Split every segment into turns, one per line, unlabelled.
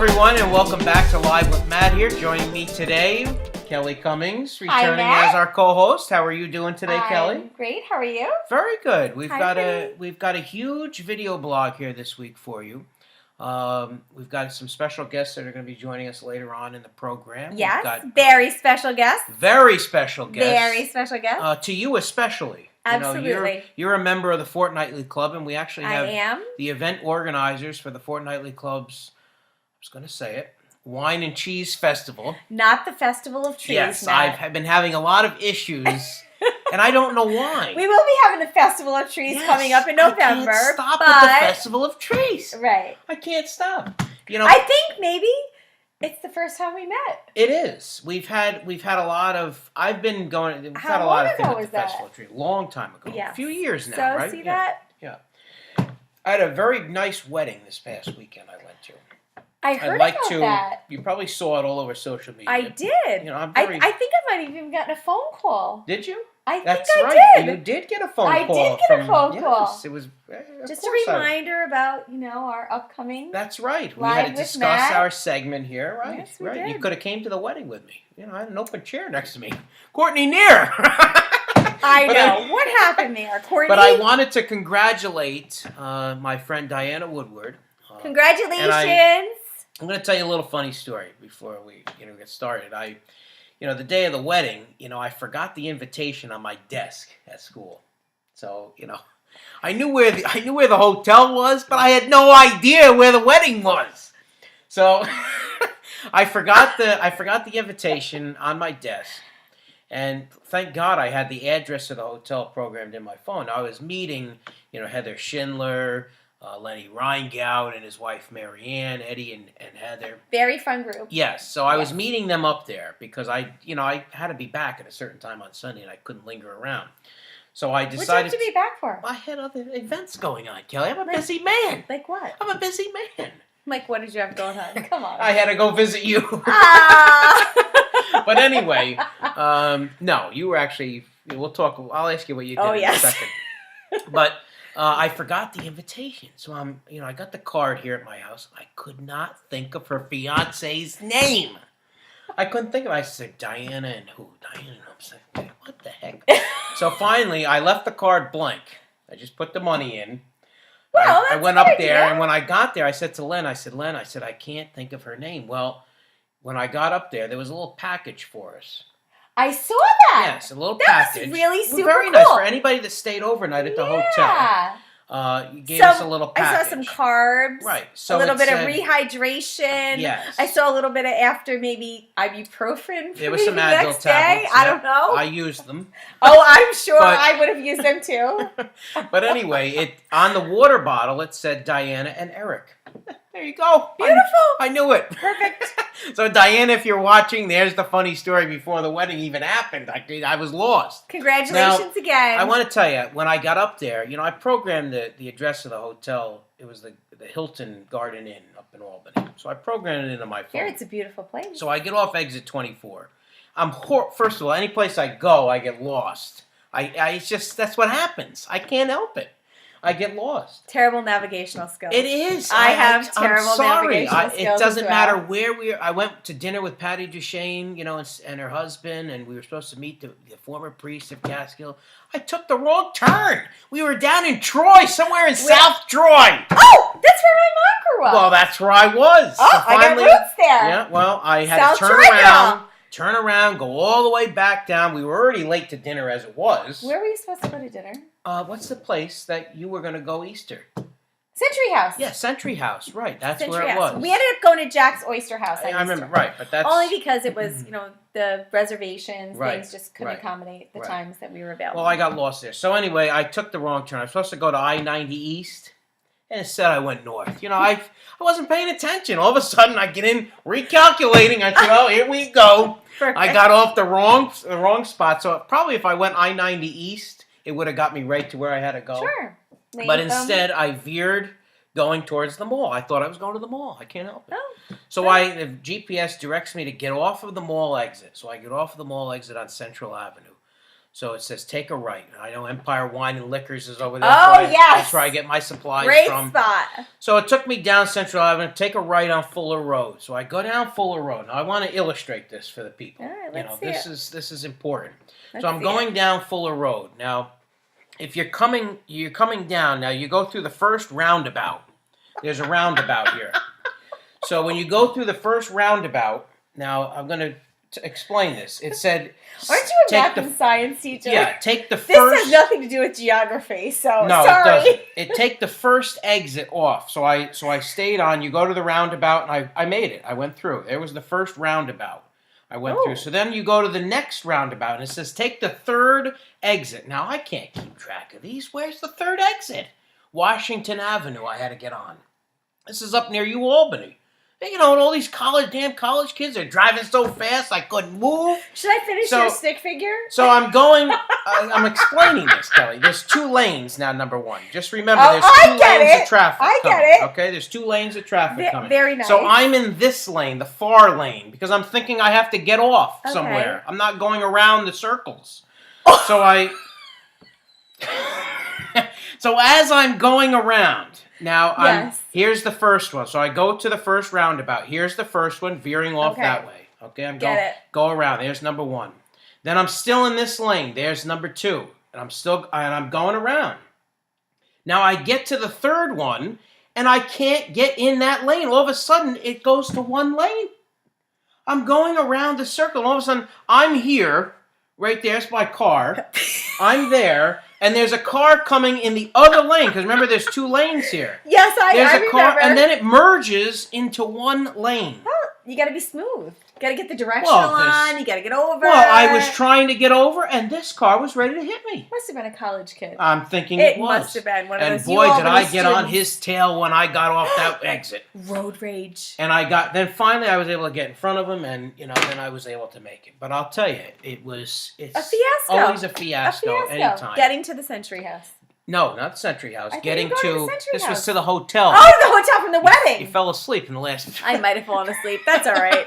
everyone, and welcome back to Live with Matt here. Joining me today, Kelly Cummings, returning as our co-host. How are you doing today, Kelly?
Great. How are you?
Very good. We've
Hi,
got a huge video blog here this week for you. We've got some special guests that are going to be joining us later on in the program.
Yes, very special guests.
Very special guests.
Very special guests.
To you especially.
Absolutely.
You're a member of the Fortnightly Club, and we actually have
I am.
the event organizers for the Fortnightly Club's, I was going to say it, Wine and Cheese Festival.
Not the Festival of Trees,
Yes,
Matt.
I've been having a lot of issues, and I don't know why.
We will be having the Festival of Trees coming up in November.
I can't stop at the Festival of Trees.
Right.
I can't stop.
I think maybe it's the first time we met.
It is. We've had a lot of. I've been going. We've
How
had a lot of
long
things
ago
at the
was that?
Festival of Trees. Long time ago.
Yes.
A few years now.
So
right?
see that?
Yeah. I had a very nice wedding this past weekend. I went to.
I heard about that.
You probably saw it all over social media.
I did.
I'm
I think I might have even gotten a phone call.
Did you?
That's
right.
did.
You did get a phone call.
I did get a phone call.
Yes, it was
just a reminder about our upcoming.
That's right. We
Live
had to
with
discuss
Matt.
our segment here, right?
Yes, we
right.
did.
You could have came to the wedding with me. I had an open chair next to me. Courtney Neer.
I know. What happened there, Courtney?
But I wanted to congratulate my friend Diana Woodward.
Congratulations.
I'm going to tell you a little funny story before we get started. The day of the wedding, I forgot the invitation on my desk at school. So, I knew where the hotel was, but I had no idea where the wedding was. So, I forgot the invitation on my desk. And thank God I had the address of the hotel programmed in my phone. I was meeting, Heather Schindler, Lenny Reingout and his wife Marianne, Eddie and Heather.
Very fun group.
Yes, so I was meeting them up there because I had to be back at a certain time on Sunday and I couldn't linger around. So I decided.
What did you have to be back for?
I had other events going on, Kelly. I'm a busy man.
Like what?
I'm a busy man.
Like what did you have going on? Come on.
I had to go visit you. But anyway, no, you were actually. We'll talk. I'll ask you what you did in a second. But. I forgot the invitation, so I got the card here at my house. I could not think of her fiance's name. I couldn't think of it. I said, Diana and who? Diana and who? I said, what the heck? So finally, I left the card blank. I just put the money in.
Well,
I went up there, and when I got there, I said to Len, I can't think of her name. Well, when I got up there was a little package for us.
I saw that.
Yes, a little package.
That was really super
very
cool.
Nice for anybody that stayed overnight at the hotel. You gave us a little package.
I saw some carbs.
Right. So
a little bit of rehydration.
Yes.
I saw a little bit of after maybe ibuprofen.
There was some
the
Advil
next day.
tablets.
I don't know.
I used them.
Oh, I'm sure I would have used them too.
But anyway, on the water bottle it said Diana and Eric. There you go.
Beautiful.
I knew it.
Perfect.
So Diana, if you're watching, there's the funny story before the wedding even happened. I was lost.
Congratulations again.
I want to tell you, when I got up there, I programmed the address of the hotel. It was the Hilton Garden Inn up in Albany. So I programmed it into my phone.
Here, it's a beautiful place.
So I get off exit 24. First of all, any place I go, I get lost. It's just, that's what happens. I can't help it. I get lost.
Terrible navigational skills.
It is.
I have terrible navigational skills.
It doesn't matter where we are. I went to dinner with Patty Duchesne, and her husband, and we were supposed to meet the former priest of Catskill. I took the wrong turn. We were down in Troy, somewhere in South Troy.
Oh, that's where my mom grew up.
Well, that's where I was.
Oh, so finally, I got roots there.
Yeah, well, I had to turn around, go all the way back down. We were already late to dinner as it was.
Where were you supposed to go to dinner?
What's the place that you were going to go Easter?
Century House.
Yeah, Century House. Right, that's
Century
where it
House.
was.
We ended up going to Jack's Oyster House.
I remember, right, but that's
only because it was, the reservations,
right,
things just couldn't accommodate the times that we were available.
Well, I got lost there. So anyway, I took the wrong turn. I was supposed to go to I-90 East, and instead I went north. I wasn't paying attention. All of a sudden, I get in recalculating. I said, "Oh, here we go."
Perfect.
I got off the wrong spot. So probably if I went I-90 East, it would have got me right to where I had to go.
Sure.
But instead, I veered going towards the mall. I thought I was going to the mall. I can't help it.
Oh.
So the GPS directs me to get off of the mall exit. So I get off of the mall exit on Central Avenue. So it says take a right. I know Empire Wine and Liquors is over there.
Oh, yes.
That's where I get my supplies
Great
from.
spot.
So it took me down Central Avenue, take a right on Fuller Road. So I go down Fuller Road. Now I want to illustrate this for the people.
All right, let's see
this is important.
Let's
so I'm going down Fuller Road. Now, if you're coming down, now you go through the first roundabout. There's a roundabout here. So when you go through the first roundabout, now I'm going to explain this. It said,
aren't you a math and science teacher?
Yeah, take the first...
This has nothing to do with geography, so
no,
sorry.
It doesn't. Take the first exit off. So I stayed on. You go to the roundabout, and I made it. I went through. There was the first roundabout I went through. So then you go to the next roundabout, and it says take the third exit. Now, I can't keep track of these. Where's the third exit? Washington Avenue I had to get on. This is up near Albany. You know, and all these college kids are driving so fast I couldn't move.
Should I finish your stick figure?
So I'm going, I'm explaining this, Kelly. There's 2 lanes now, number one. Just remember, there's 2 lanes of traffic
I
coming.
get it.
Okay, there's 2 lanes of traffic coming.
Very nice.
So I'm in this lane, the far lane, because I'm thinking I have to get off somewhere. I'm not going around the circles. So so as I'm going around, now here's the first one. So I go to the first roundabout. Here's the first one, veering off that way. Okay, I'm going go around. There's number 1. Then I'm still in this lane. There's number 2, and I'm going around. Now I get to the third one, and I can't get in that lane. All of a sudden, it goes to 1 lane. I'm going around the circle. All of a sudden, I'm here, right there's my car. I'm there. And there's a car coming in the other lane, because remember, there's 2 lanes here.
Yes, I remember.
Car, and then it merges into 1 lane.
Well, you got to be smooth. You got to get the directional on. You got to get over.
Well, I was trying to get over, and this car was ready to hit me.
Must have been a college kid.
I'm thinking it was.
It must have been one of those.
And boy, did I get on his tail when I got off that exit.
Road rage.
And then finally I was able to get in front of him, and then I was able to make it. But I'll tell you, it's
a fiasco.
Always a fiasco. Anytime.
Getting to the Century House.
No, not the Century House.
Getting to
this was to the hotel.
Oh, the hotel from the wedding.
You fell asleep in the last.
I might have fallen asleep. That's all right.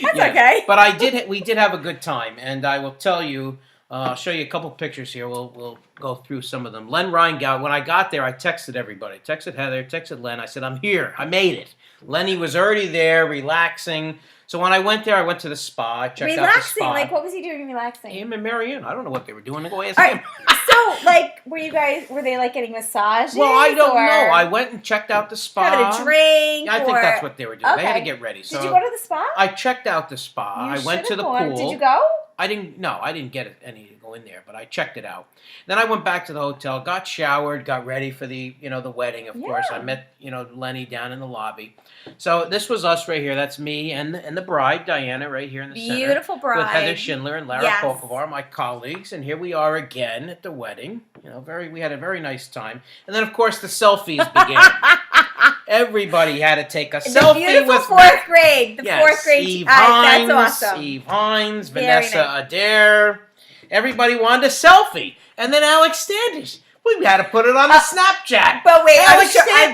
That's okay.
But we did have a good time, and I will tell you. I'll show you a couple pictures here. We'll go through some of them. Len Reingout. When I got there, I texted everybody. Texted Heather. Texted Len. I said, "I'm here. I made it." Lenny was already there, relaxing. So when I went there, I went to the spa. I checked out the spa.
Like, what was he doing relaxing?
Him and Marianne. I don't know what they were doing. Go ask him.
So, like, were they, like, getting massages?
Well, I don't know. I went and checked out the spa.
Having a drink?
I think that's what they were doing. Okay. They had to get ready. So
did you go to the spa?
I checked out the spa. I went to the pool.
Did you go?
I didn't get any to go in there, but I checked it out. Then I went back to the hotel, got showered, got ready for the wedding, of course. I met, Lenny down in the lobby. So this was us right here. That's me and the bride, Diana, right here in the center.
Beautiful bride.
With Heather Schindler and Lara Kokovar, my colleagues. And here we are again at the wedding. We had a very nice time. And then, of course, the selfies began. Everybody had to take a selfie
beautiful
with
fourth grade. The fourth grade.
Eve Hines,
that's awesome.
Eve Hines, Vanessa Adair. Everybody wanted a selfie. And then Alex Standish. We had to put it on the Snapchat.
But wait,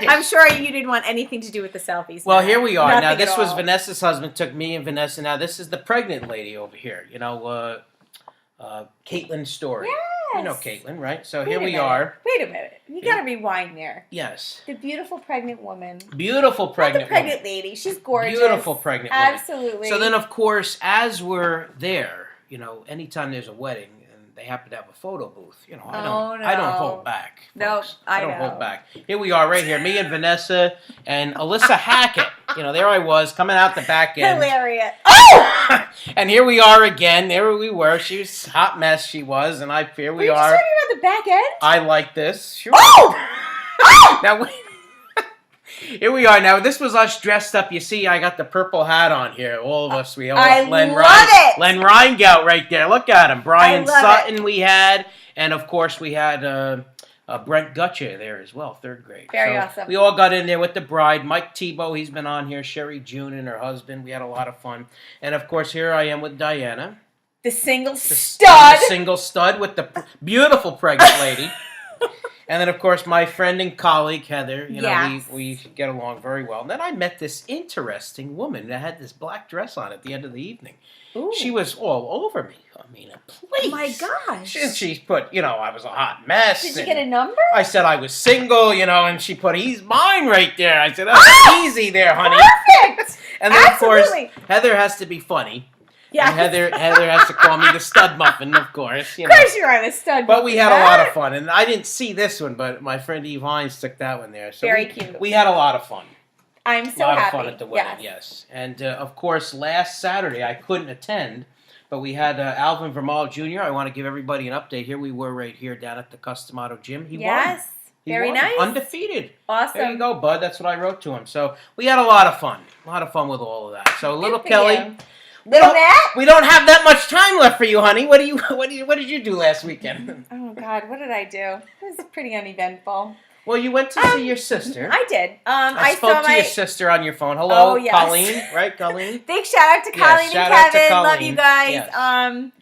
I'm sure you didn't want anything to do with the selfies.
Well, here we are. Now, this was Vanessa's husband. Took me and Vanessa. Now, this is the pregnant lady over here. Caitlin Story.
Yes.
You know Caitlin, right? So here we are.
Wait a minute. You got to rewind there.
Yes.
The beautiful pregnant woman.
Beautiful pregnant woman.
Not the pregnant lady. She's gorgeous.
Beautiful pregnant woman.
Absolutely.
So then, of course, as we're there, anytime there's a wedding, they happen to have a photo booth. I don't hold back.
No,
I don't hold back. Here we are right here, me and Vanessa and Alyssa Hackett. There I was coming out the back end.
Hilarious.
Oh! And here we are again. There we were. She was a hot mess, she was. And here we are.
Are you talking about the back end?
I like this. Sure.
Oh!
Now, here we are. Now, this was us dressed up. You see, I got the purple hat on here. All of us. We all
love it.
Len Reingout right there. Look at him. Brian Sutton we had. And, of course, we had Brent Gutcha there as well, third grade.
Very awesome.
We all got in there with the bride. Mike Tebow, he's been on here. Sherry June and her husband. We had a lot of fun. And, of course, here I am with Diana.
The single stud.
The single stud with the beautiful pregnant lady. And then, of course, my friend and colleague, Heather,
Yes.
we get along very well. And then I met this interesting woman that had this black dress on at the end of the evening.
Ooh.
She was all over me. I mean, please.
Oh my gosh.
She put, I was a hot mess.
Did you get a number?
I said I was single, and she put, he's mine right there. I said, oh, easy there, honey.
Perfect.
And then,
Absolutely.
of course, Heather has to be funny.
Yeah.
And Heather has to call me the stud muffin, of course.
Of course you are the stud.
But we had a lot of fun. And I didn't see this one, but my friend Eve Hines took that one there. So
Very cute.
We had a lot of fun.
I'm so
happy. A lot
happy.
of fun at the wedding, yes. And, of course, last Saturday I couldn't attend, but we had Alvin Vermal Jr. I want to give everybody an update here. We were right here down at the Custom Auto Gym. He won.
Very nice.
Undefeated.
Awesome.
There you go, bud. That's what I wrote to him. So we had a lot of fun. A lot of fun with all of that. So little Kelly.
Little Matt?
We don't have that much time left for you, honey. What did you do last weekend?
Oh God, what did I do? It was pretty uneventful.
Well, you went to see your sister.
I did.
I spoke to your sister on your phone. Hello,
yes.
Colleen. Right, Colleen?
Big shout out to Colleen
shout
and
out to
Kevin.
Colleen.
Love you guys.
Yes.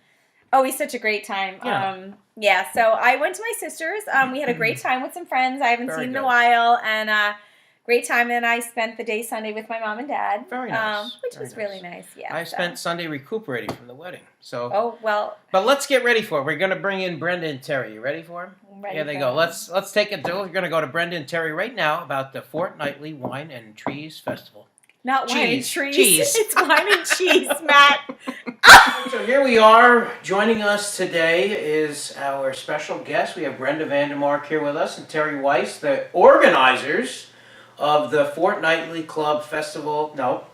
We had such a great time.
Yeah.
So I went to my sister's. We had a great time with some friends I haven't
Very
seen in
good.
a while, and great time. And I spent the day Sunday with my mom and dad.
Very nice.
Which
Very
was really nice. Yeah.
I spent Sunday recuperating from the wedding. So.
Oh well.
But let's get ready for it. We're going to bring in Brenda and Terry. You ready for them? Here they go. Let's take a deal. We're going to go to Brenda and Terry right now about the Fortnightly Wine and Trees Festival.
Not wine and
Cheese.
trees.
Cheese.
It's wine and cheese, Matt.
So here we are. Joining us today is our special guest. We have Brenda Vandermark here with us and Terry Weiss, the organizers of the Fortnightly Club Festival. No.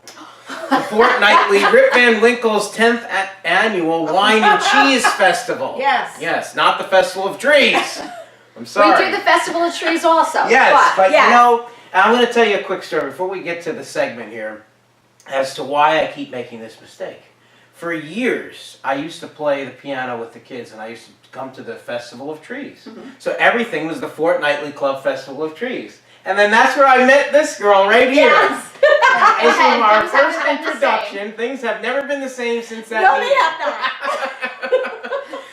The Fortnightly Rip Van Winkle's 10th annual Wine and Cheese Festival.
Yes.
Yes, not the Festival of Trees. I'm sorry.
We do the Festival of Trees also.
Yes, but
yes.
I'm going to tell you a quick story before we get to the segment here as to why I keep making this mistake. For years, I used to play the piano with the kids, and I used to come to the Festival of Trees. Mm-hmm. So everything was the Fortnightly Club Festival of Trees. And then that's where I met this girl right here.
Yes.
This is our
Things haven't
first
been the
introduction. Things have never been the same since that
No, they
meeting.
have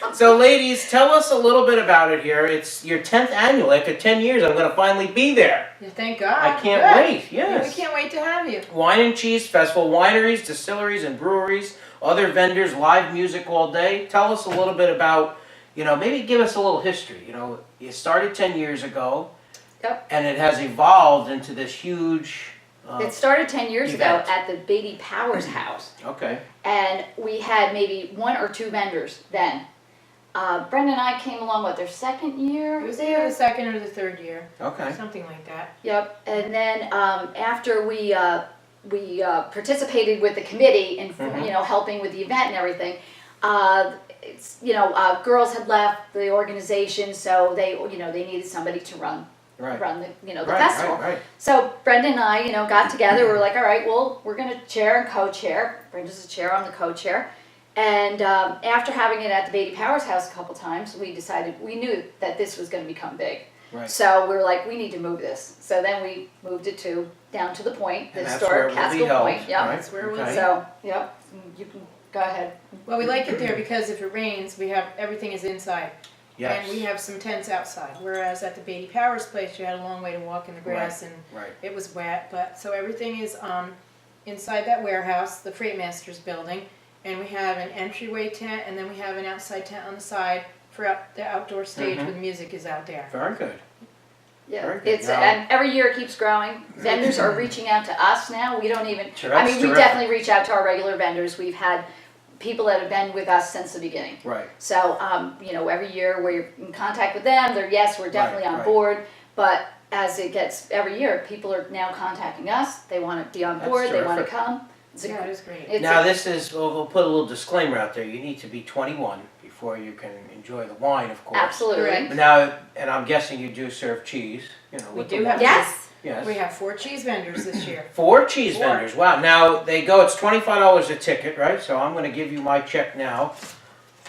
not.
So, ladies, tell us a little bit about it here. It's your 10th annual. After 10 years, I'm going to finally be there.
Yeah, thank God.
I can't
Good.
wait. Yes.
We can't wait to have you.
Wine and Cheese Festival. Wineries, distilleries, and breweries. Other vendors. Live music all day. Tell us a little bit about, maybe give us a little history. You started 10 years ago.
Yep.
And it has evolved into this huge...
It started 10 years
event.
ago at the Beatty Powers house.
Okay.
And we had maybe 1 or 2 vendors then. Brenda and I came along, their second year?
It was either the second or the third year.
Okay.
Something like that.
Yep. And then after we participated with the committee in helping with the event and everything, girls had left the organization, so they needed somebody to run the festival.
Right.
So Brenda and I, got together. We were like, all right, well, we're going to chair and co-chair. Brenda's the chair, I'm the co-chair. And after having it at the Beatty Powers house a couple times, we knew that this was going to become big.
Right.
So we were like, we need to move this. So then we moved it down to the Point, the historic Catskill Point.
Yeah,
That's where we'll. So, yep, you can go ahead.
Well, we like it there because if it rains, everything is inside.
Yes.
And we have some tents outside. Whereas at the Beatty Powers place, you had a long way to walk in the grass and it was wet. So everything is inside that warehouse, the Freight Master's building, and we have an entryway tent, and then we have an outside tent on the side for the outdoor stage where the music is out there.
Very good.
Yeah, and every year it keeps growing. Vendors are reaching out to us now. We don't even. We definitely reach out to our regular vendors. We've had people that have been with us since the beginning.
Right.
So, every year we're in contact with them. We're definitely on board. But as it gets every year, people are now contacting us. They want to be on board. They want to come.
It is great.
We'll put a little disclaimer out there. You need to be 21 before you can enjoy the wine, of course.
Absolutely.
Correct.
Now, and I'm guessing you do serve cheese.
We do have.
Yes.
Yes.
We have 4 cheese vendors this year.
4 cheese vendors. Wow. Now it's $25 a ticket, right? So I'm going to give you my check now.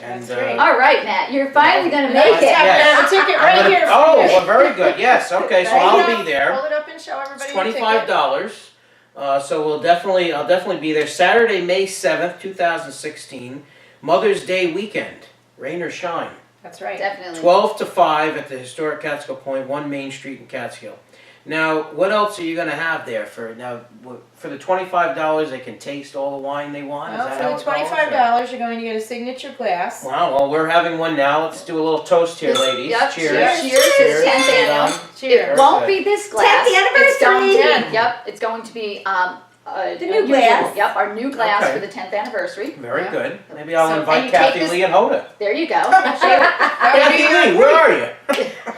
And,
That's great.
All right, Matt. You're finally going to make it.
Yes.
I have a ticket right here.
Oh, well, very good. Yes. Okay. So I'll be there.
Hold it up and show everybody.
It's $25. So I'll definitely be there. Saturday, May 7th, 2016, Mother's Day weekend, rain or shine.
That's right.
Definitely.
12 to 5 at the historic Catskill Point, 1 Main Street in Catskill. Now, what else are you going to have there for the $25? They can taste all the wine they want.
Well,
Is that
for the
how it goes,
$25, you're going to get a signature glass.
Wow. Well, we're having one now. Let's do a little toast here, ladies.
Yep.
Cheers.
Cheers. Cheers. 10th annual.
Cheers.
It won't be this glass.
10th
It's going to
anniversary.
be, yep, it's going to be
The new glass.
Yep, our new glass
Okay.
for the 10th anniversary.
Very
Yeah.
good. Maybe I'll
So- and
invite
you take
Kathy
this-
Lee and Hoda.
There you go.
Kathy Lee, where are you?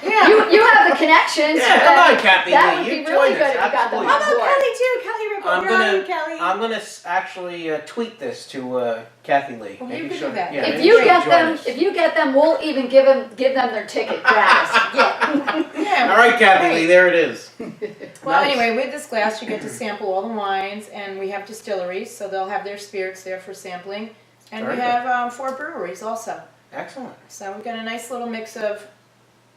Yeah.
You have the connections.
Yeah, come on, Kathy
That
Lee.
would
You
be
join
really
us.
good if you got them
Absolutely.
How
on
about
board.
Kelly too? Kelly Ripple. Where are you, Kelly?
I'm gonna actually tweet this to Kathy Lee.
Well,
Maybe
you could
she'll-
do that.
yeah,
If
maybe
you
she'll
get
join
them,
us.
if you get them, we'll even give them their ticket gratis.
Yeah.
All right, Kathy
Great.
Lee, there it is.
Well,
Nice.
anyway, with this glass, you get to sample all the wines, and we have distilleries, so they'll have their spirits there for sampling. And
Very
we
good.
have 4 breweries also.
Excellent.
So we've got a nice little mix of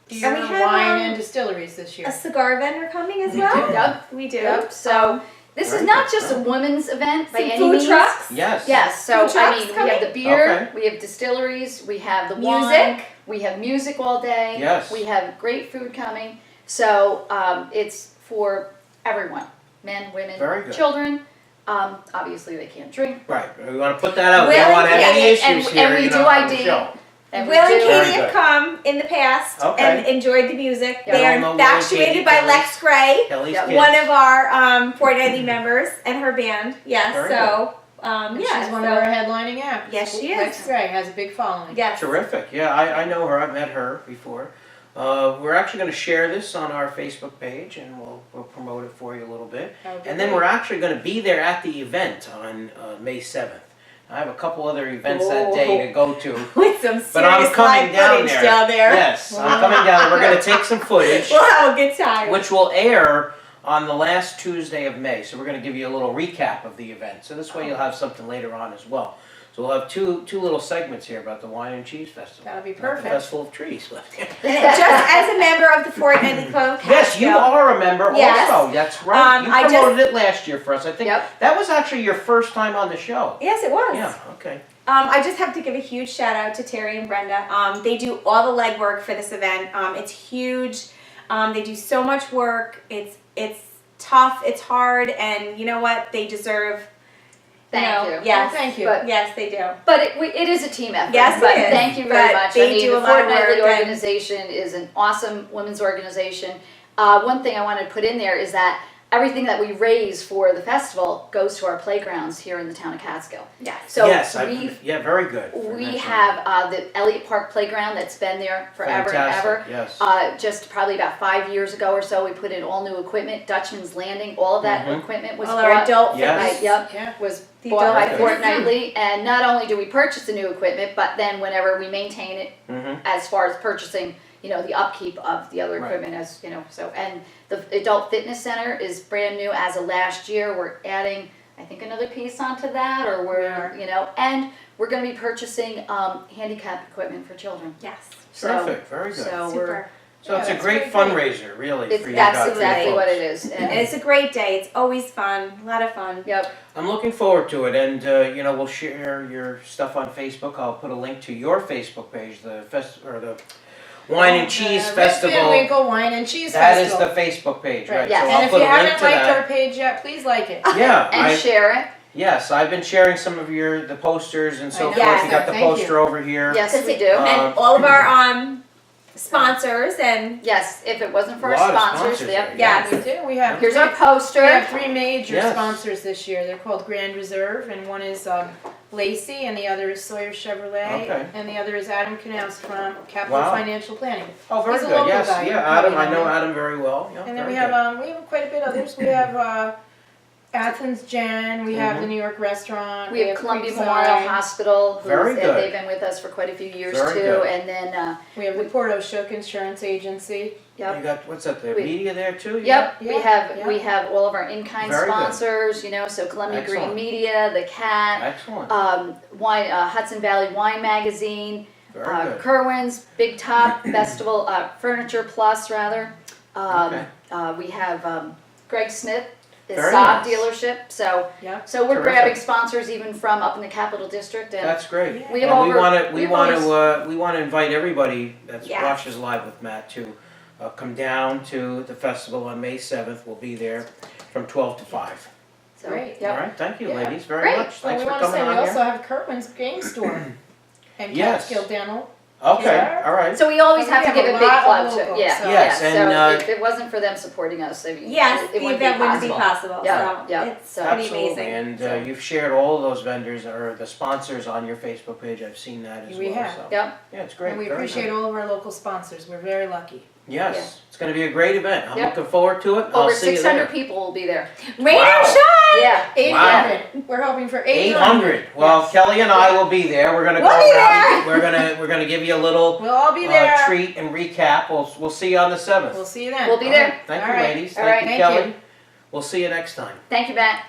beer,
And we have,
wine, and distilleries this year.
A cigar vendor coming as
We
well.
do.
Yep.
We do.
Yep. So this
Very
is not
good.
just a women's event by
Some
any
food
means.
trucks.
Yes.
Yes, so
Food
I
trucks
mean, we
coming?
have the beer,
Okay.
we have distilleries, we have the
Music.
wine, we have music all day.
Yes.
We have great food coming. So it's for everyone, men, women,
Very good.
children. Obviously, they can't drink.
Right. We want to put that out. We
Will
don't want to
and
have any
Katie-
issues
and
here.
we
you
do
know, on the
ID.
show.
And
Will and
we do.
Very
Katie have
good.
come in the past
Okay.
and enjoyed the music.
Yeah.
They
We all
are
know Will and Katie,
actuated by
Kelly's-
Lex Gray,
Kelly's
Yep.
kids.
one of our Fortnightly members, and her band. Yes,
Very
so
And
yeah,
she's one
so-
of our headlining acts.
Yes, she is.
Lex Gray has a big following.
yes.
Terrific. Yeah, I know her. I've met her before. We're actually going to share this on our Facebook page, and we'll promote it for you a little bit.
That would be
And then
great.
we're actually going to be there at the event on May 7th. I have a couple other events that day to go to.
With some serious
But I'm coming
live
down
footage
there.
down there.
Yes, I'm coming down. We're going to take some footage,
We'll have a good time.
which will air on the last Tuesday of May. So we're going to give you a little recap of the event. So this way you'll have something later on as well. So we'll have two little segments here about the Wine and Cheese Festival.
That'll be
Not the
perfect.
Festival of Trees.
Just as a member of the Fortnightly Club of
Yes, you
Catskill.
are a member
Yes.
also. That's right. You
I just-
promoted it last year for us. I think
Yep.
that was actually your first time on the show.
Yes, it was.
Yeah, okay.
I just have to give a huge shout out to Terry and Brenda. They do all the legwork for this event. It's huge. They do so much work. It's tough. It's hard, and you know what? They deserve.
Thank you.
Yes.
Well, thank you.
But-
Yes, they do.
But it is a team effort.
Yes, it
but
is.
thank you very
But
much.
they
I mean,
do
the
a lot of
Fortnightly
work and-
organization is an awesome women's organization. One thing I wanted to put in there is that everything that we raise for the festival goes to our playgrounds here in the town of Catskill.
Yes.
So
yes,
we
very good.
we have the Elliott Park Playground that's been there forever
Fantastic,
and ever.
yes.
Just probably about 5 years ago or so, we put in all new equipment. Dutchman's Landing, all of that
Mhm.
equipment was
All
bought.
our adult
Yes.
fitness.
Right, yep,
Yeah.
was
The
bought by
adult
fitness.
Fortnightly, and not only do we purchase the new equipment, but then whenever we maintain it,
Mm-hmm.
as far as purchasing, the upkeep of the other
Right.
equipment, as so. And the adult fitness center is brand new as of last year. We're adding, I think, another piece onto that, or we're, and we're going to be purchasing handicap equipment for children.
Yes.
So,
Terrific, very good.
So
Super.
So it's a
that's
great
very great.
fundraiser, really,
it's
for you
that's
guys.
exactly what it is.
And it's a great day. It's always fun. A lot of fun.
Yep.
I'm looking forward to it, and we'll share your stuff on Facebook. I'll put a link to your Facebook page, the Wine and Cheese
Red
Festival.
Van Winkle Wine and Cheese
That is
Festival.
the Facebook page,
Right.
right?
Yes.
So
And
I'll
if
put
you
a link
haven't
to
liked
that.
our page yet, please like it.
Yeah,
And share it.
yes, I've been sharing some of the posters and so
I know.
forth.
Yes,
You got the
thank you.
poster over here.
Yes, we do.
And all of our sponsors and
Yes, if it wasn't for
A
our
lot of
sponsors,
sponsors
yep.
there,
yes.
We do. We have
Here's our
we
poster.
have 3 major
Yes.
sponsors this year. They're called Grand Reserve, and one is Lacey, and the other is Sawyer Chevrolet,
Okay.
and the other is Adam Knaus from Capital
Wow.
Financial Planning.
Oh, very
He's a
good.
local
Yes,
guy.
yeah,
You
Adam.
probably
I
know
know
him.
Adam very well. Yeah,
And then
very
we have quite a bit others. We have Athens Jen. We have
Mhm.
the New York Restaurant.
We have Columbia
Creekside,
Memorial Hospital,
Very
and
good.
they've been with us for quite a few years
Very
too.
good.
And then,
We have the Port O'Shook Insurance Agency.
yep,
You got what's that? The
We-
media there too.
yep,
Yeah,
we
yeah.
have all of our in-kind
Very good.
sponsors. So Columbia
Excellent.
Green Media, the Cat,
Excellent.
Wine, Hudson Valley Wine Magazine,
Very good.
Kerwin's, Big Top Festival, Furniture Plus rather.
Okay.
We have Greg Smith
Very
Saab
nice.
dealership. So
Yeah.
so we're
Terrific.
grabbing sponsors even from up in the Capital District, and
That's great.
Yeah.
we have
And
over.
we
we've
want
always-
to we want to invite everybody that
Yes.
watches live with Matt to come down to the festival on May 7th. We'll be there from 12 to 5.
So,
Great.
yep.
All right, thank you,
Yeah.
ladies, very
Great.
much.
Well,
Thanks
we
for
want to
coming
say we
on
also
here.
have Kirkland's Game Store and
Yes.
Catskill Dental.
Okay,
Yeah.
all right.
So we always
We
have to
have
give
a
a big
lot of
plug to
locals,
yeah,
so-
Yes,
yeah.
and,
So if it wasn't for them supporting us, I mean,
Yes,
it
the
wouldn't be
event wouldn't be
possible.
possible.
Yeah,
So
yeah.
it's
So-
pretty
Absolutely,
amazing.
and
So-
you've shared all of those vendors or the sponsors on your Facebook page. I've seen that as
We
well.
have.
So.
Yep.
Yeah, it's great.
And we
very
appreciate
good.
all of our local sponsors. We're very lucky.
Yes,
Yeah.
it's going to be a great event. I'm
Yep.
looking forward to it. I'll
Over
see you
600
there.
people will be there.
Rain
Wow.
or shine.
Yeah.
800. We're hoping for
800. Well,
Yes.
Kelly and I will be there. We're gonna
We'll
go
be
around. We're gonna give you a little
We'll all be there.
treat and recap. We'll see you on the 7th.
We'll see you then.
We'll be
All
there.
right. Thank
All
you,
right.
ladies.
All
Thank
right.
you,
Thank
Kelly.
you.
We'll see you next time.
Thank you, Matt.